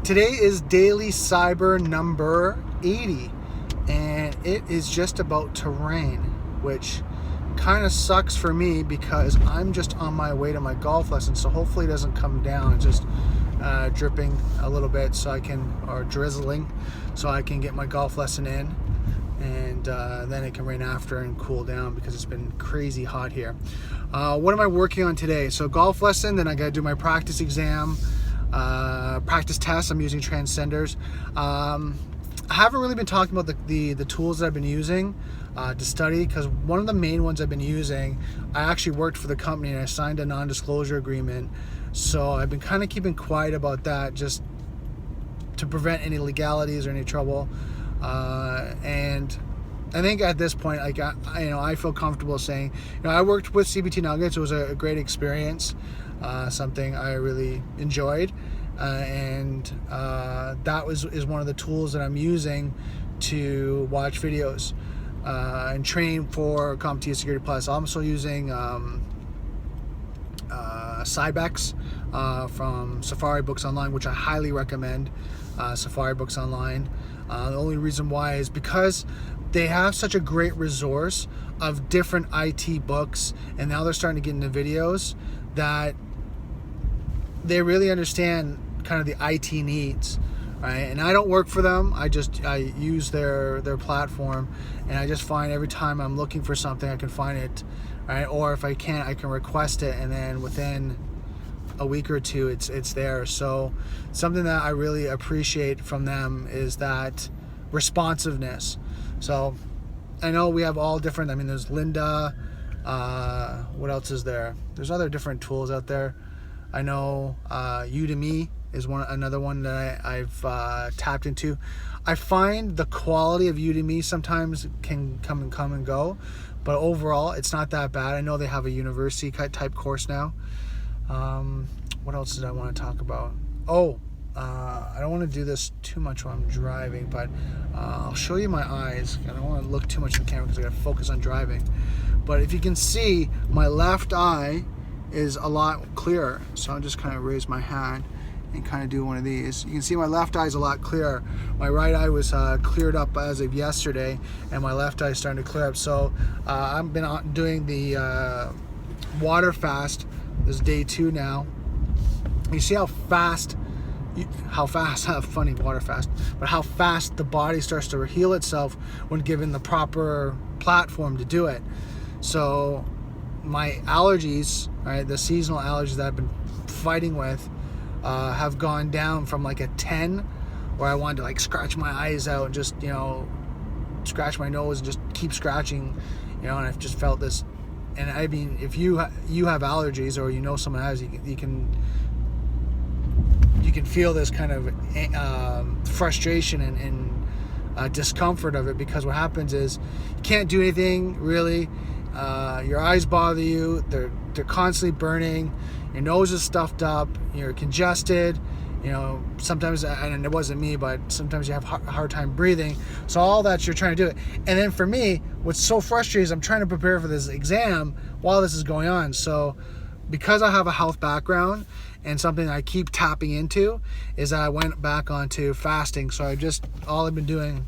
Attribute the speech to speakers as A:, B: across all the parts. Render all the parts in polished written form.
A: Today is DailyCyber number 80, and it is just about to rain, which kind of sucks for me because I'm just on my way to my golf lesson, so hopefully it doesn't come down. It's just dripping a little bit or drizzling, so I can get my golf lesson in, and then it can rain after and cool down because it's been crazy hot here. What am I working on today? So golf lesson, then I got to do my practice exam, practice tests. I'm using transcenders. I haven't really been talking about the tools that I've been using to study, because one of the main ones I've been using, I actually worked for the company and I signed a non-disclosure agreement, so I've been kind of keeping quiet about that just to prevent any legalities or any trouble. And I think at this point, like I feel comfortable saying, I worked with CBT Nuggets. It was a great experience, something I really enjoyed, and that is one of the tools that I'm using to watch videos and train for CompTIA Security Plus. I'm also using Cybex from Safari Books Online, which I highly recommend. Safari Books Online. The only reason why is because they have such a great resource of different IT books, and now they're starting to get into videos that they really understand kind of the IT needs, right? And I don't work for them. I use their platform, and I just find every time I'm looking for something, I can find it, right? Or if I can't, I can request it, and then within a week or two, it's there. So something that I really appreciate from them is that responsiveness. So I know we have all different, there's Linda, what else is there? There's other different tools out there. I know Udemy is another one that I've tapped into. I find the quality of Udemy sometimes can come and go, but overall it's not that bad. I know they have a university type course now. What else did I want to talk about? I don't want to do this too much while I'm driving, but I'll show you my eyes. I don't want to look too much in the camera because I got to focus on driving. But if you can see, my left eye is a lot clearer. So I'll just kind of raise my hand and kind of do one of these. You can see my left eye is a lot clearer. My right eye was cleared up as of yesterday, and my left eye is starting to clear up. So I've been doing the water fast. This is day 2 now. You see how fast, funny, water fast, but how fast the body starts to heal itself when given the proper platform to do it. So my allergies, right, the seasonal allergies that I've been fighting with, have gone down from like a 10, where I wanted to like scratch my eyes out and just, scratch my nose and just keep scratching, and I've just felt this. And if you have allergies, or someone has, you can feel this kind of frustration and discomfort of it, because what happens is you can't do anything really. Your eyes bother you. They're constantly burning. Your nose is stuffed up. You're congested. Sometimes, and it wasn't me, but sometimes you have a hard time breathing. So all that, you're trying to do it. And then for me, what's so frustrating is I'm trying to prepare for this exam while this is going on. So because I have a health background, and something I keep tapping into is that I went back onto fasting. So all I've been doing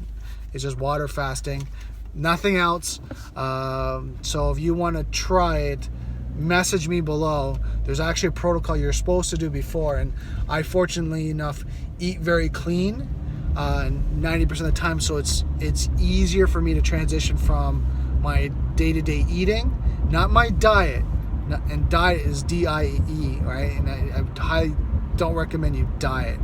A: is just water fasting, nothing else. So if you want to try it, message me below. There's actually a protocol you're supposed to do before, and I fortunately enough eat very clean 90% of the time, so it's easier for me to transition from my day-to-day eating, not my diet. And diet is D-I-E, right? And I highly don't recommend you diet.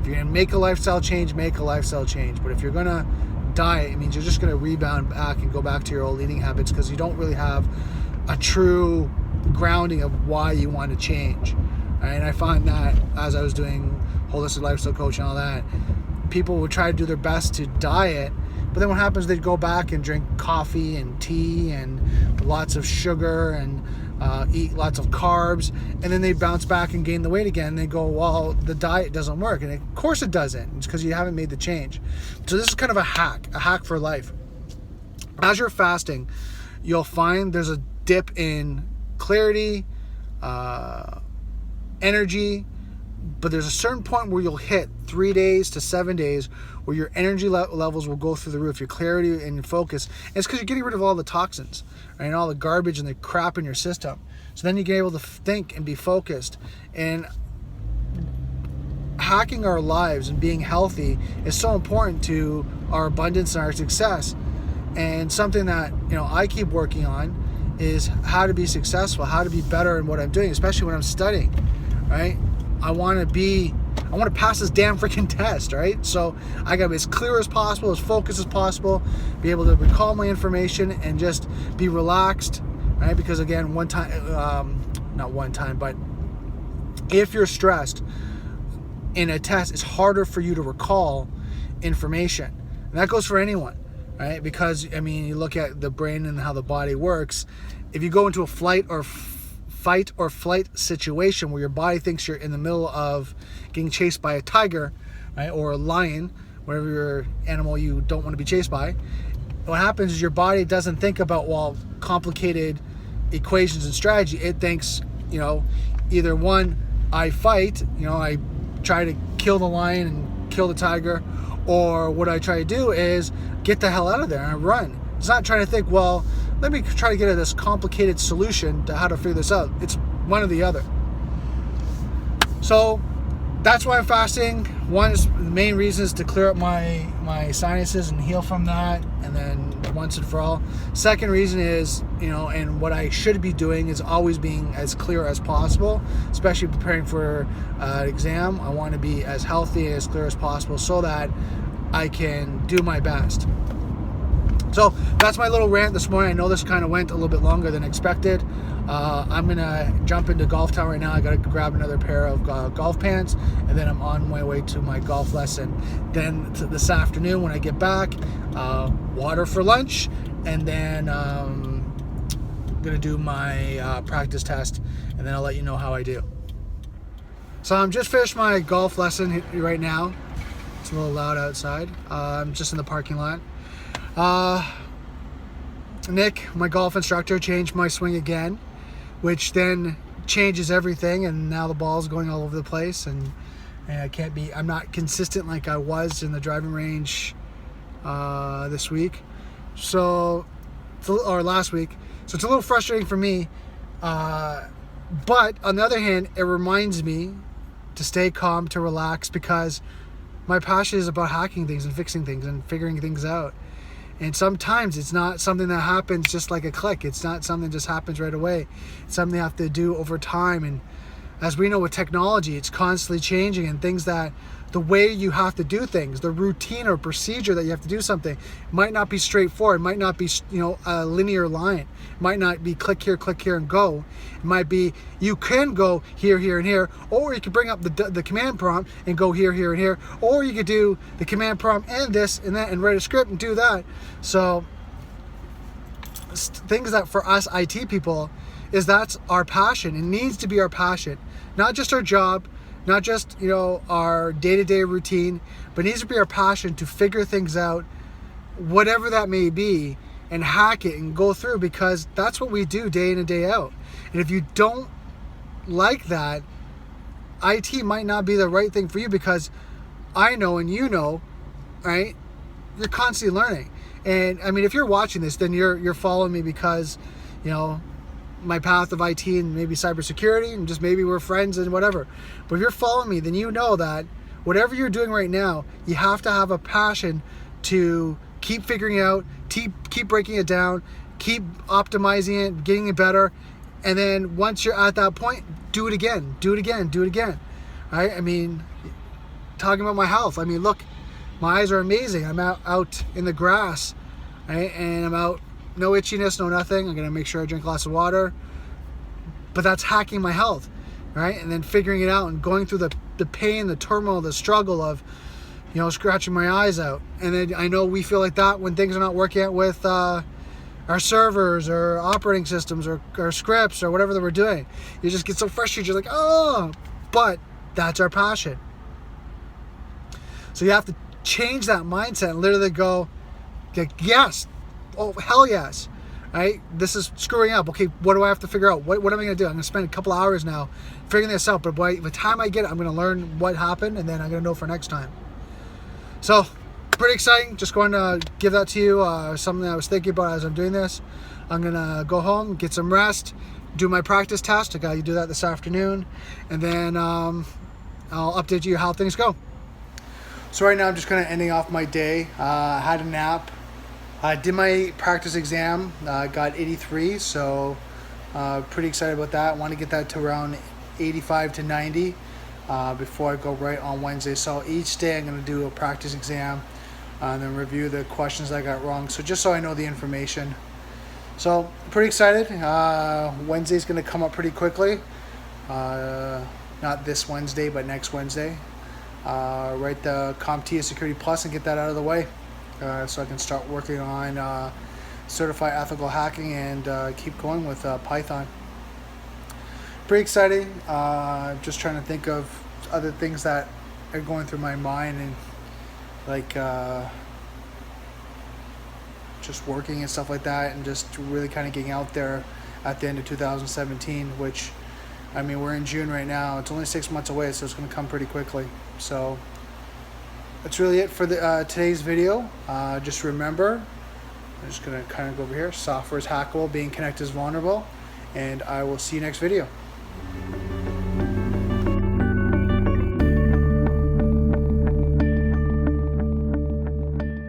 A: If you're gonna make a lifestyle change, make a lifestyle change. But if you're gonna diet, it means you're just gonna rebound back and go back to your old eating habits, because you don't really have a true grounding of why you want to change. Right? And I find that as I was doing holistic lifestyle coach and all that, people would try to do their best to diet, but then what happens, they'd go back and drink coffee and tea and lots of sugar and eat lots of carbs, and then they bounce back and gain the weight again, and they go, well, the diet doesn't work. And of course it doesn't. It's because you haven't made the change. So this is kind of a hack for life. As you're fasting, you'll find there's a dip in clarity, energy, but there's a certain point where you'll hit 3 days to 7 days where your energy levels will go through the roof, your clarity and your focus. And it's because you're getting rid of all the toxins, right, and all the garbage and the crap in your system. So then you get able to think and be focused. And hacking our lives and being healthy is so important to our abundance and our success. And something that, I keep working on is how to be successful, how to be better in what I'm doing, especially when I'm studying, right? I want to pass this damn freaking test, right? So I got to be as clear as possible, as focused as possible, be able to recall my information and just be relaxed, right? Because again, not one time, but if you're stressed in a test, it's harder for you to recall information. And that goes for anyone, right? Because, you look at the brain and how the body works. If you go into a fight or flight situation where your body thinks you're in the middle of getting chased by a tiger, right, or a lion, whatever your animal you don't want to be chased by, what happens is your body doesn't think about, complicated equations and strategy. It thinks, either one, I fight, I try to kill the lion and kill the tiger, or what I try to do is get the hell out of there and run. It's not trying to think, let me try to get at this complicated solution to how to figure this out. It's one or the other. So that's why I'm fasting. One is the main reason is to clear up my sinuses and heal from that, and then once and for all. Second reason is, and what I should be doing is always being as clear as possible, especially preparing for an exam. I want to be as healthy and as clear as possible so that I can do my best. So that's my little rant this morning. I know this kind of went a little bit longer than expected. I'm going to jump into Golf Town right now. I got to grab another pair of golf pants, and then I'm on my way to my golf lesson. Then this afternoon when I get back, water for lunch, and then I'm going to do my practice test, and then I'll let you know how I do. So I'm just finished my golf lesson right now. It's a little loud outside. I'm just in the parking lot. Nick, my golf instructor, changed my swing again, which then changes everything, and now the ball's going all over the place, and I'm not consistent like I was in the driving range this week, or last week, so it's a little frustrating for me, but on the other hand, it reminds me to stay calm, to relax, because my passion is about hacking things and fixing things and figuring things out. And sometimes it's not something that happens just like a click. It's not something that just happens right away. It's something you have to do over time. And as we know with technology, it's constantly changing, and things that the way you have to do things, the routine or procedure that you have to do something might not be straightforward. It might not be, a linear line. It might not be click here, and go. It might be you can go here, and here, or you could bring up the command prompt and go here, and here, or you could do the command prompt and this and that and write a script and do that. So things that for us IT people is that's our passion. It needs to be our passion, not just our job, not just, our day-to-day routine, but it needs to be our passion to figure things out, whatever that may be, and hack it and go through, because that's what we do day in and day out. And if you don't like that, IT might not be the right thing for you, because I know and right, you're constantly learning. And if you're watching this, then you're following me because, my path of IT and maybe cybersecurity, and just maybe we're friends and whatever. But if you're following me, then you know that whatever you're doing right now, you have to have a passion to keep figuring out, keep breaking it down, keep optimizing it, getting it better. And then once you're at that point, do it again. Right? Talking about my health. Look, my eyes are amazing. I'm out in the grass, right? And I'm out, no itchiness, no nothing. I'm going to make sure I drink lots of water. But that's hacking my health, right? And then figuring it out and going through the pain, the turmoil, the struggle of, scratching my eyes out. And then I know we feel like that when things are not working out with our servers or operating systems or scripts or whatever that we're doing. You just get so frustrated. You're like, oh, but that's our passion. So you have to change that mindset and literally go, yes, oh, hell yes, Right? This is screwing up. Okay, what do I have to figure out? What am I going to do? I'm going to spend a couple hours now figuring this out. But by the time I get it, I'm going to learn what happened, and then I'm going to know for next time. So, pretty exciting. Just going to give that to you. Something I was thinking about as I'm doing this. I'm going to go home, get some rest, do my practice test. I got to do that this afternoon. And then I'll update you how things go. So right now I'm just kind of ending off my day. Had a nap. I did my practice exam, got 83, so pretty excited about that. I want to get that to around 85 to 90 before I go right on Wednesday. So each day I'm going to do a practice exam and then review the questions I got wrong. So just so I know the information. So pretty excited. Wednesday's going to come up pretty quickly. Not this Wednesday, but next Wednesday. Write the CompTIA Security Plus and get that out of the way. So I can start working on certified ethical hacking and keep going with Python. Pretty exciting. Just trying to think of other things that are going through my mind, and like just working and stuff like that, and just really kind of getting out there at the end of 2017, which, I mean, we're in June right now. It's only 6 months away, so it's going to come pretty quickly. So that's really it for the today's video. Just remember, I'm just going to kind of go over here. Software is hackable, being connected is vulnerable, and I will see you next video.